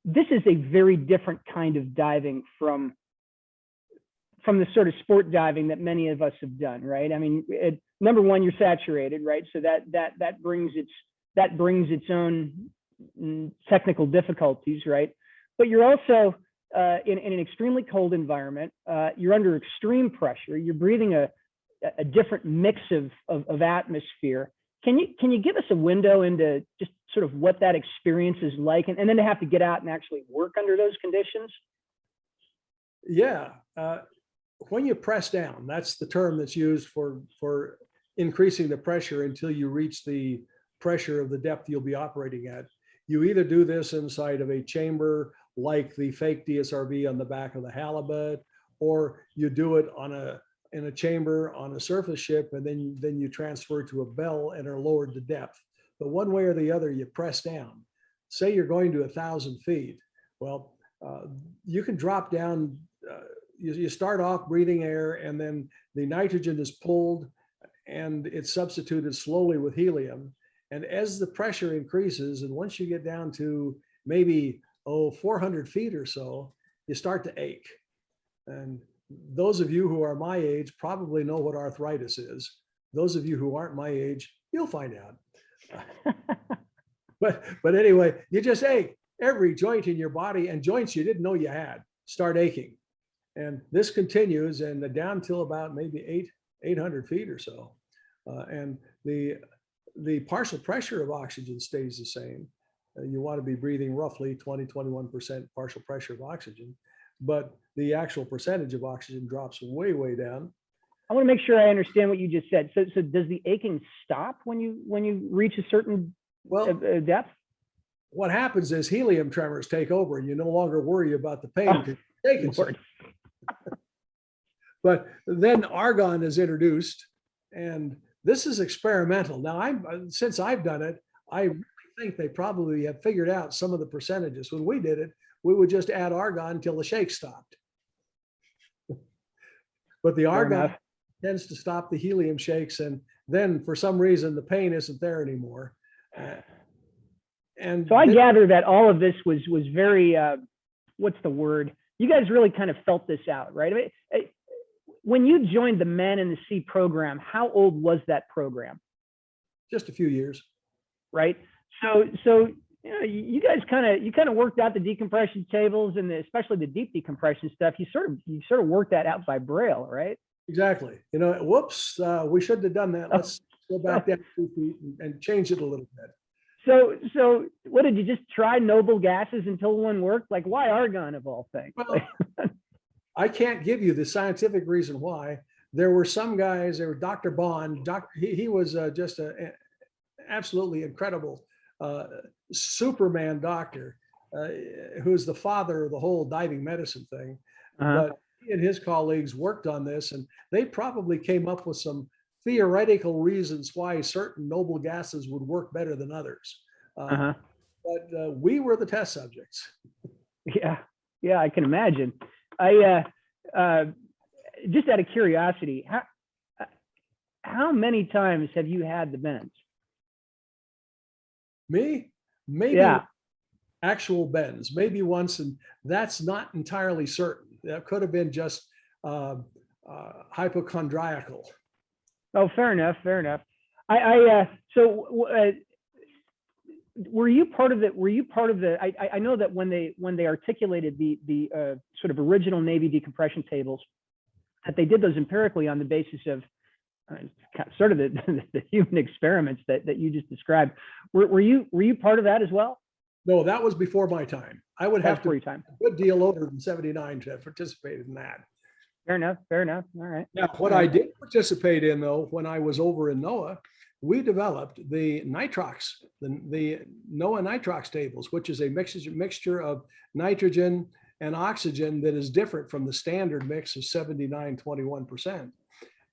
this is a very different kind of diving from the sort of sport diving that many of us have done, right? I mean, number one, you're saturated, right? So that brings its own technical difficulties, right? But you're also in an extremely cold environment. You're under extreme pressure. You're breathing a different mix of atmosphere. Can you give us a window into just sort of what that experience is like, and then to have to get out and actually work under those conditions? Yeah. When you press down, that's the term that's used for increasing the pressure until you reach the pressure of the depth you'll be operating at. You either do this inside of a chamber like the fake DSRV on the back of the halibut, or you do it in a chamber on a surface ship, and then you transfer to a bell and are lowered to depth. But one way or the other, you press down. Say you're going to 1,000 feet. Well, you can drop down. You start off breathing air, and then the nitrogen is pulled and it's substituted slowly with helium. And as the pressure increases, and once you get down to maybe 400 feet or so, you start to ache. And those of you who are my age probably know what arthritis is. Those of you who aren't my age, you'll find out. but anyway, you just ache. Every joint in your body, and joints you didn't know you had, start aching. And this continues and down till about maybe 800 feet or so. And the partial pressure of oxygen stays the same. You want to be breathing roughly 20-21% partial pressure of oxygen, but the actual percentage of oxygen drops way, way down. I want to make sure I understand what you just said. So does the aching stop when you reach a certain depth? What happens is helium tremors take over, and you no longer worry about the pain. But then argon is introduced, and this is experimental. Now, since I've done it, I really think they probably have figured out some of the percentages. When we did it, we would just add argon until the shake stopped. But the argon tends to stop the helium shakes, and then for some reason the pain isn't there anymore. And so I gather that all of this was very what's the word? You guys really kind of felt this out, right? I mean, when you joined the Man in the Sea program, how old was that program? Just a few years. Right. So you know, you guys kind of worked out the decompression tables, and especially the deep decompression stuff. You sort of worked that out by Braille, right? Exactly. You know, whoops, we shouldn't have done that. Let's go back down 2 feet and change it a little bit. So what did you just try noble gases until one worked? Like, why argon of all things? Well, I can't give you the scientific reason why. There were some guys, there were Dr. Bond, he was just an absolutely incredible Superman doctor, who's the father of the whole diving medicine thing. But he and his colleagues worked on this, and they probably came up with some theoretical reasons why certain noble gases would work better than others. But we were the test subjects. Yeah, I can imagine. I just out of curiosity, how many times have you had the bends? Me? Maybe actual bends, maybe once, and that's not entirely certain. That could have been just hypochondriacal. Oh, fair enough. So were you part of the, I know that when they articulated the sort of original Navy decompression tables, that they did those empirically on the basis of sort of the human experiments that you just described. Were you part of that as well? No, that was before my time. I would have to be a good deal older than 79 to have participated in that. Fair enough. All right. Now, what I did participate in, though, when I was over in NOAA, we developed the nitrox, the NOAA nitrox tables, which is a mixture of nitrogen and oxygen that is different from the standard mix of 79-21%.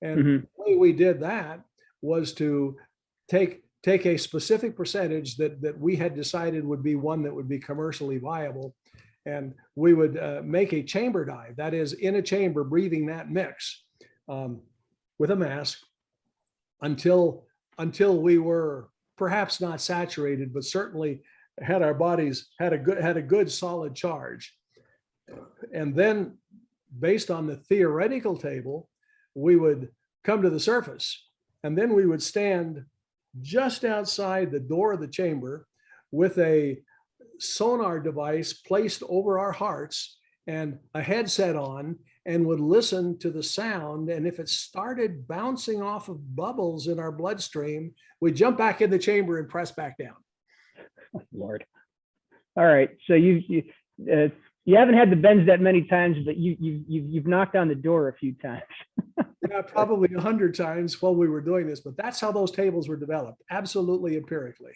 And the way we did that was to take a specific percentage that we had decided would be one that would be commercially viable. And we would make a chamber dive, that is, in a chamber, breathing that mix with a mask until we were perhaps not saturated, but certainly our bodies had a good solid charge. And then based on the theoretical table, we would come to the surface, and then we would stand just outside the door of the chamber with a sonar device placed over our hearts and a headset on, and would listen to the sound. And if it started bouncing off of bubbles in our bloodstream, we'd jump back in the chamber and press back down. Lord. All right. So you haven't had the bends that many times, but you've knocked on the door a few times. Yeah, probably 100 times while we were doing this, but that's how those tables were developed, absolutely empirically.